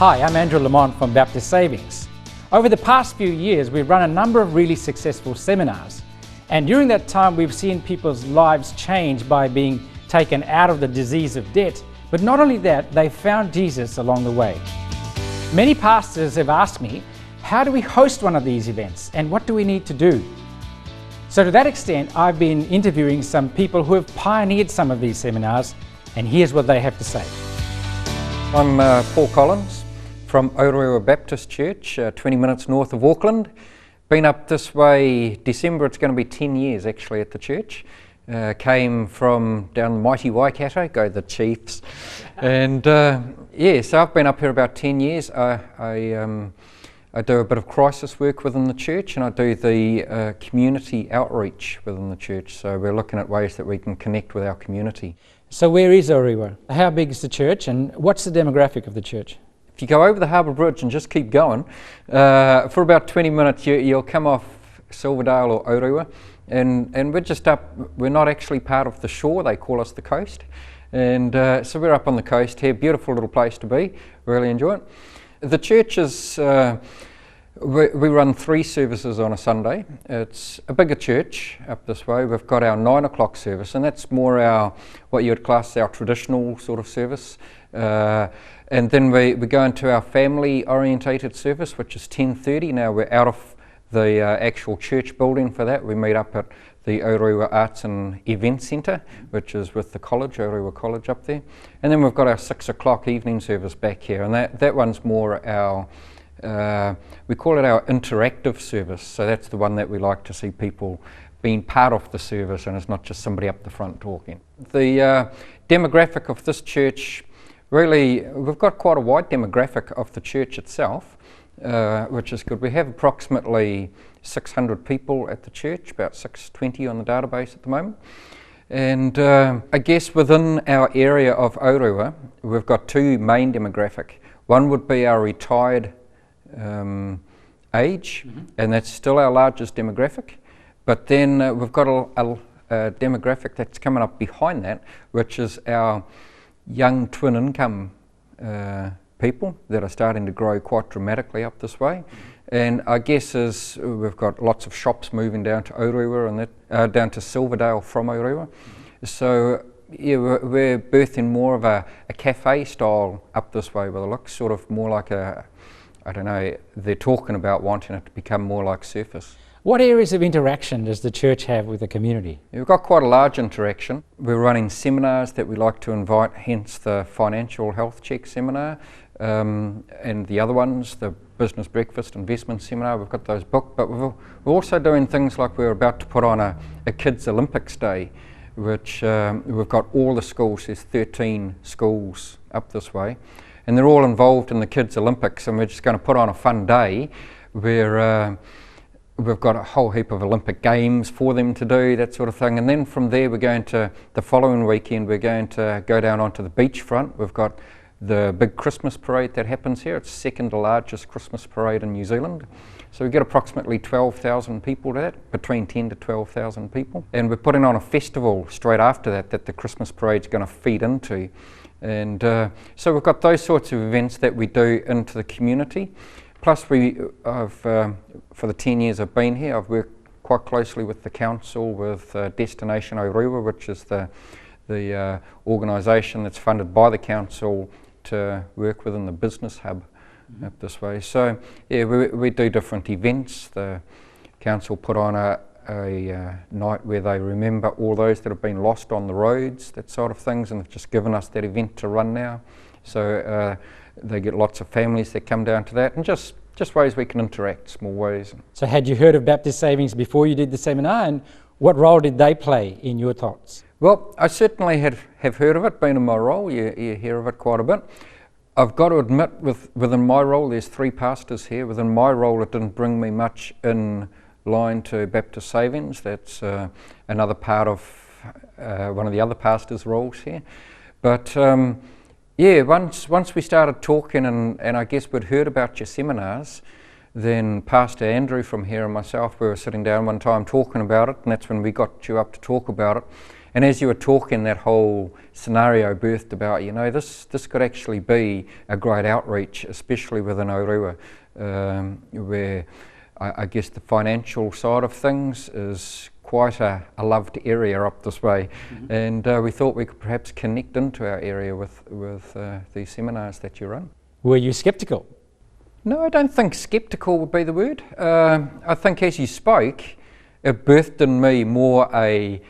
Hi, I'm Andrew Lamont from Baptist Savings. Over the past few years, we've run a number of really successful seminars. And during that time, we've seen people's lives change by being taken out of the disease of debt. But not only that, they found Jesus along the way. Many pastors have asked me, how do we host one of these events and what do we need to do? So to that extent, I've been interviewing some people who have pioneered some of these seminars, and here's what they have to say. I'm Paul Collins from Orewa Baptist Church, 20 minutes north of Auckland. Been up this way, December, it's going to be 10 years actually at the church. Came from down the mighty Waikato, go the Chiefs. And yeah, so I've been up here about 10 years. I do a bit of crisis work within the church, and I do the community outreach within the church. So we're looking at ways that we can connect with our community. So where is Orewa? How big is the church and what's the demographic of the church? If you go over the Harbour Bridge and just keep going, for about 20 minutes you'll come off Silverdale or Orewa, and we're just up, we're not actually part of the shore, they call us the coast. And so we're up on the coast here, beautiful little place to be, really enjoy it. The church is, we run 3 services on a Sunday. It's a bigger church up this way. We've got our 9 o'clock service, and that's more our, what you would class our traditional sort of service. And then we go into our family orientated service, which is 10:30. Now we're out of the actual church building for that. We meet up at the Orewa Arts and Event Centre, which is with the college, Orewa College up there. And then we've got our 6 o'clock evening service back here, and that one's more our, we call it our interactive service. So that's the one that we like to see people being part of the service, and it's not just somebody up the front talking. The demographic of this church, really, we've got quite a wide demographic of the church itself, which is good. We have approximately 600 people at the church, about 620 on the database at the moment. And I guess within our area of Orewa, we've got 2 main demographic. One would be our retired age, and that's still our largest demographic. But then we've got a demographic that's coming up behind that, which is our young twin income people that are starting to grow quite dramatically up this way. And I guess as we've got lots of shops moving down to Orewa and that, down to Silverdale from Orewa. So yeah, we're birthing more of a cafe style up this way, where it looks sort of more like a, I don't know, they're talking about wanting it to become more like Surface. What areas of interaction does the church have with the community? We've got quite a large interaction. We're running seminars that we like to invite, hence the financial health check seminar, and the other ones, the business breakfast investment seminar. We've got those booked, but we're also doing things like we're about to put on a Kids Olympics Day, which we've got all the schools, there's 13 schools up this way, and they're all involved in the Kids Olympics, and we're just going to put on a fun day where we've got a whole heap of Olympic games for them to do, that sort of thing. And then from there we're going to, the following weekend, we're going to go down onto the beachfront. We've got the big Christmas parade that happens here. It's second to largest Christmas parade in New Zealand. So we get approximately 12,000 people to that, between 10 to 12,000 people. And we're putting on a festival straight after that the Christmas parade's going to feed into. And so we've got those sorts of events that we do into the community. Plus for the 10 years I've been here, I've worked quite closely with the council, with Destination Orewa, which is the organisation that's funded by the council to work within the business hub up this way. So yeah, we do different events. The council put on a night where they remember all those that have been lost on the roads, that sort of things, and they've just given us that event to run now. So they get lots of families that come down to that, and just ways we can interact, small ways. So had you heard of Baptist Savings before you did the seminar, and what role did they play in your thoughts? Well, I certainly have heard of it, been in my role, you hear of it quite a bit. I've got to admit, within my role, there's 3 pastors here. Within my role, it didn't bring me much in line to Baptist Savings. That's another part of one of the other pastors' roles here. But yeah, once we started talking, and I guess we'd heard about your seminars, then Pastor Andrew from here and myself, we were sitting down one time talking about it, and that's when we got you up to talk about it. And as you were talking, that whole scenario birthed about, this could actually be a great outreach, especially within Aurua, where I guess the financial side of things is quite a loved area up this way. And we thought we could perhaps connect into our area with these seminars that you run. Were you sceptical? No, I don't think sceptical would be the word. I think as you spoke, it birthed in me more a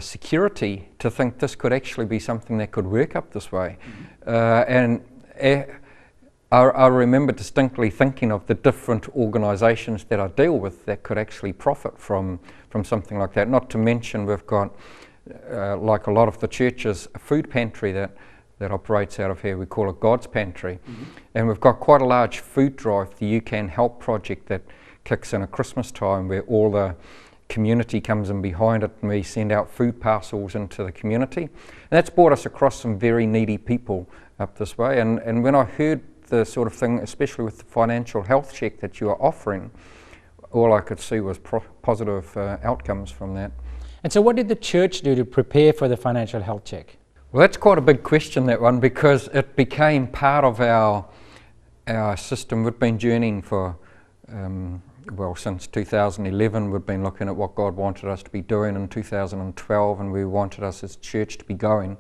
security to think this could actually be something that could work up this way. I remember distinctly thinking of the different organisations that I deal with that could actually profit from something like that. Not to mention we've got, like a lot of the churches, a food pantry that operates out of here. We call it God's Pantry. And we've got quite a large food drive, the You Can Help project, that kicks in at Christmas time, where all the community comes in behind it and we send out food parcels into the community. And that's brought us across some very needy people up this way. And when I heard the sort of thing, especially with the financial health check that you are offering, all I could see was positive outcomes from that. And so what did the church do to prepare for the financial health check? Well, that's quite a big question, that one, because it became part of our system. We've been journeying for, since 2011. We've been looking at what God wanted us to be doing in 2012, and we wanted us as a church to be going.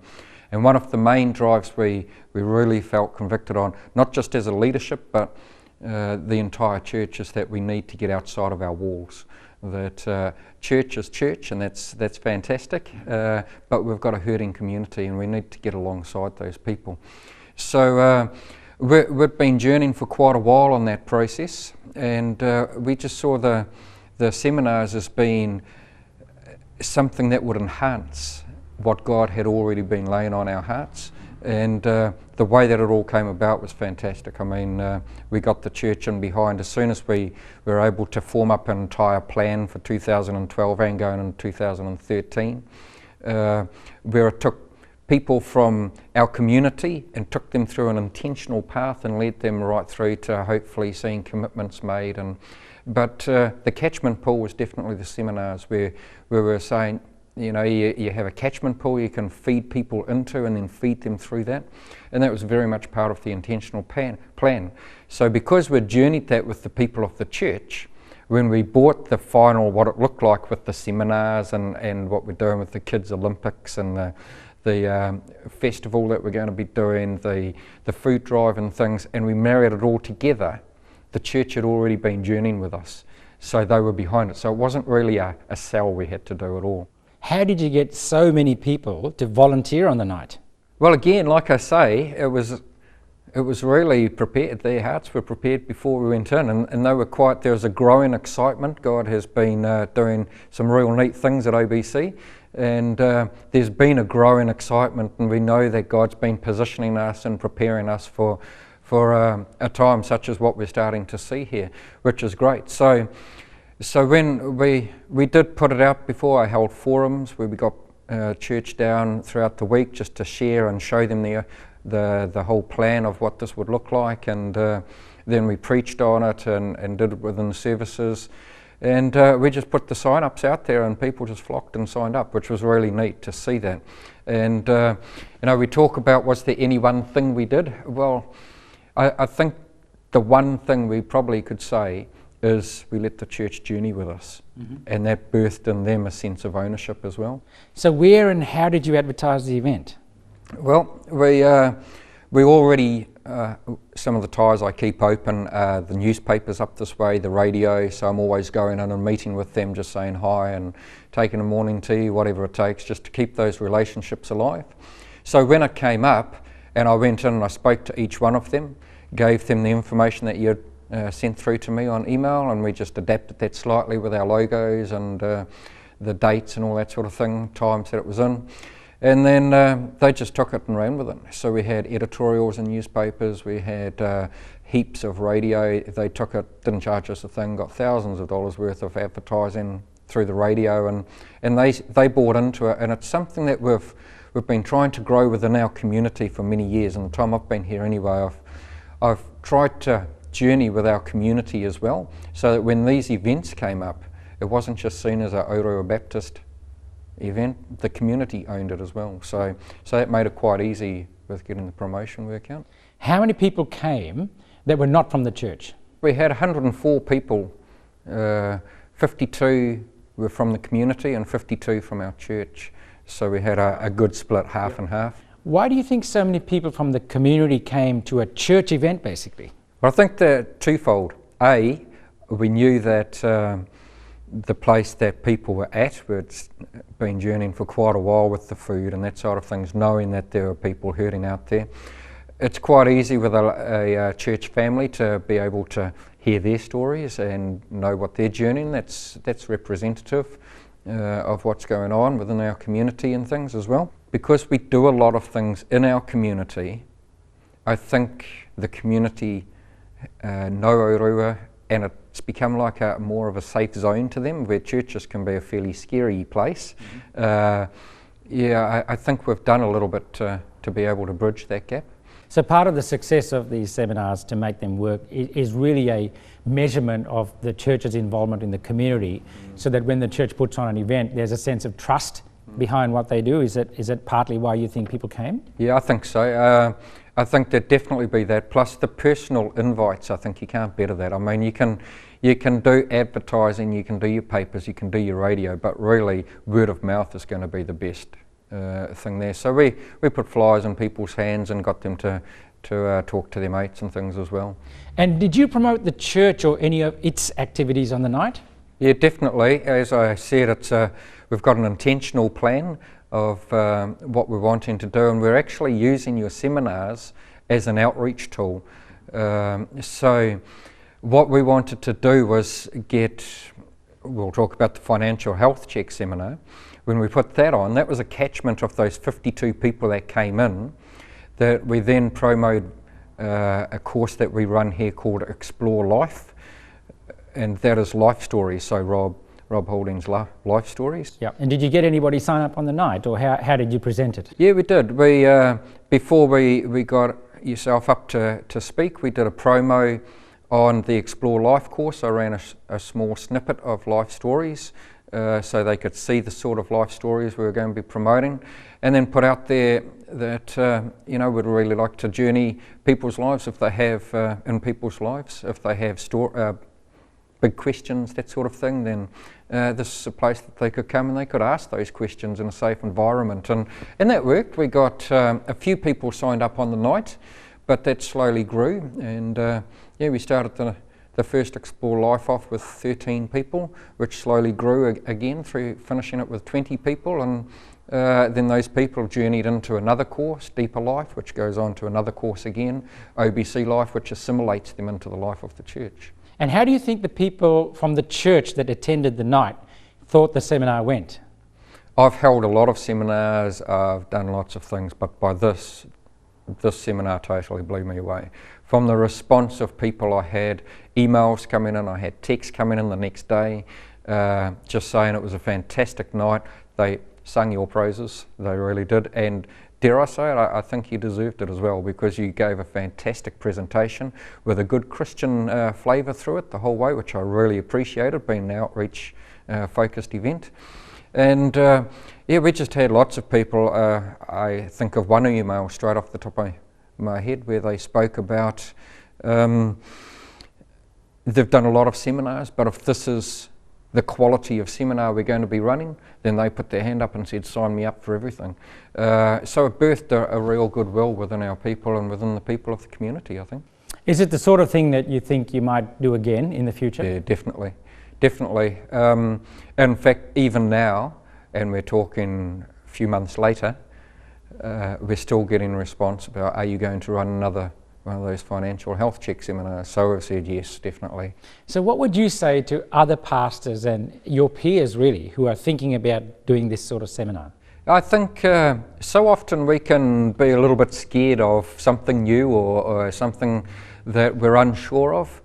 And one of the main drives we really felt convicted on, not just as a leadership, but the entire church, is that we need to get outside of our walls. That church is church, and that's fantastic, but we've got a hurting community and we need to get alongside those people. So we've been journeying for quite a while on that process, and we just saw the seminars as being something that would enhance what God had already been laying on our hearts. And the way that it all came about was fantastic. I mean, we got the church in behind as soon as we were able to form up an entire plan for 2012 and going into 2013, where it took people from our community and took them through an intentional path and led them right through to hopefully seeing commitments made. But the catchment pool was definitely the seminars, where we were saying, you have a catchment pool you can feed people into and then feed them through that. And that was very much part of the intentional plan. So because we'd journeyed that with the people of the church, when we bought the final, what it looked like with the seminars and what we're doing with the Kids Olympics and the festival that we're going to be doing, the food drive and things, and we married it all together, the church had already been journeying with us. So they were behind it. So it wasn't really a sell we had to do at all. How did you get so many people to volunteer on the night? Well, again, like I say, it was really prepared. Their hearts were prepared before we went in, and they were there was a growing excitement. God has been doing some real neat things at OBC, and there's been a growing excitement, and we know that God's been positioning us and preparing us for a time such as what we're starting to see here, which is great. So when we did put it out before, I held forums where we got church down throughout the week just to share and show them the whole plan of what this would look like, and then we preached on it and did it within the services, and we just put the sign-ups out there and people just flocked and signed up, which was really neat to see that. And we talk about, was there any one thing we did? Well, I think the one thing we probably could say is we let the church journey with us, and that birthed in them a sense of ownership as well. So where and how did you advertise the event? Well, we already, some of the ties I keep open, the newspapers up this way, the radio, so I'm always going in and meeting with them, just saying hi and taking a morning tea, whatever it takes, just to keep those relationships alive. So when it came up, and I went in and I spoke to each one of them, gave them the information that you had sent through to me on email, and we just adapted that slightly with our logos and the dates and all that sort of thing, times that it was in. And then they just took it and ran with it. So we had editorials in newspapers, we had heaps of radio. They took it, didn't charge us a thing, got thousands of dollars worth of advertising through the radio, and they bought into it. And it's something that we've been trying to grow within our community for many years. And the time I've been here anyway, I've tried to journey with our community as well, so that when these events came up, it wasn't just seen as a Aurua Baptist event, the community owned it as well. So that made it quite easy with getting the promotion work out. How many people came that were not from the church? We had 104 people, 52 were from the community and 52 from our church. So we had a good split, half and half. Why do you think so many people from the community came to a church event, basically? Well, I think they're twofold. A, we knew that the place that people were at, we'd been journeying for quite a while with the food and that sort of things, knowing that there were people hurting out there. It's quite easy with a church family to be able to hear their stories and know what they're journeying. That's representative of what's going on within our community and things as well. Because we do a lot of things in our community, I think the community know Orewa, and it's become like more of a safe zone to them, where churches can be a fairly scary place. I think we've done a little bit to be able to bridge that gap. So part of the success of these seminars to make them work is really a measurement of the church's involvement in the community, so that when the church puts on an event, there's a sense of trust behind what they do. Is it partly why you think people came? Yeah, I think so. I think there'd definitely be that. Plus the personal invites, I think you can't better that. I mean, you can do advertising, you can do your papers, you can do your radio, but really word of mouth is going to be the best thing there. So we put flyers in people's hands and got them to talk to their mates and things as well. And did you promote the church or any of its activities on the night? Yeah, definitely. As I said, we've got an intentional plan of what we're wanting to do, and we're actually using your seminars as an outreach tool. So what we wanted to do was we'll talk about the financial health check seminar. When we put that on, that was a catchment of those 52 people that came in, that we then promoted a course that we run here called Explore Life, and that is life stories. So Rob Holding's life stories. Yeah. And did you get anybody sign up on the night, or how did you present it? Yeah, we did. We before we got yourself up to speak, we did a promo on the Explore Life course. I ran a small snippet of life stories so they could see the sort of life stories we were going to be promoting, and then put out there that we'd really like to journey people's lives if they have if they have big questions, that sort of thing, then this is a place that they could come and they could ask those questions in a safe environment. And that worked. We got a few people signed up on the night, but that slowly grew. And we started the first Explore Life off with 13 people, which slowly grew again through finishing it with 20 people. And then those people journeyed into another course, Deeper Life, which goes on to another course again, OBC Life, which assimilates them into the life of the church. And how do you think the people from the church that attended the night thought the seminar went? I've held a lot of seminars, I've done lots of things, but by this seminar totally blew me away. From the response of people, I had emails coming in, I had texts coming in the next day, just saying it was a fantastic night. They sung your praises, they really did, and dare I say it, I think you deserved it as well, because you gave a fantastic presentation with a good Christian flavour through it the whole way, which I really appreciated, being an outreach focused event. And we just had lots of people. I think of one email straight off the top of my head where they spoke about they've done a lot of seminars, but if this is the quality of seminar we're going to be running, then they put their hand up and said, sign me up for everything. So it birthed a real goodwill within our people and within the people of the community, I think. Is it the sort of thing that you think you might do again in the future? Yeah, definitely. In fact, even now, and we're talking a few months later, we're still getting a response about, are you going to run another one of those financial health check seminars? So we've said yes, definitely. So what would you say to other pastors and your peers really who are thinking about doing this sort of seminar? I think so often we can be a little bit scared of something new or something that we're unsure of.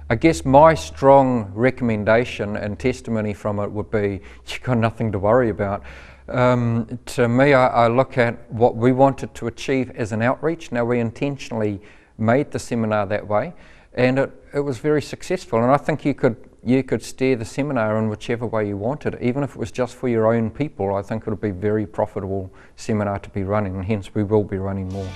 I guess my strong recommendation and testimony from it would be, you've got nothing to worry about. To me, I look at what we wanted to achieve as an outreach. Now, we intentionally made the seminar that way, and it was very successful, and I think you could you could steer the seminar in whichever way you wanted. Even if it was just for your own people, I think it would be a very profitable seminar to be running, and hence we will be running more.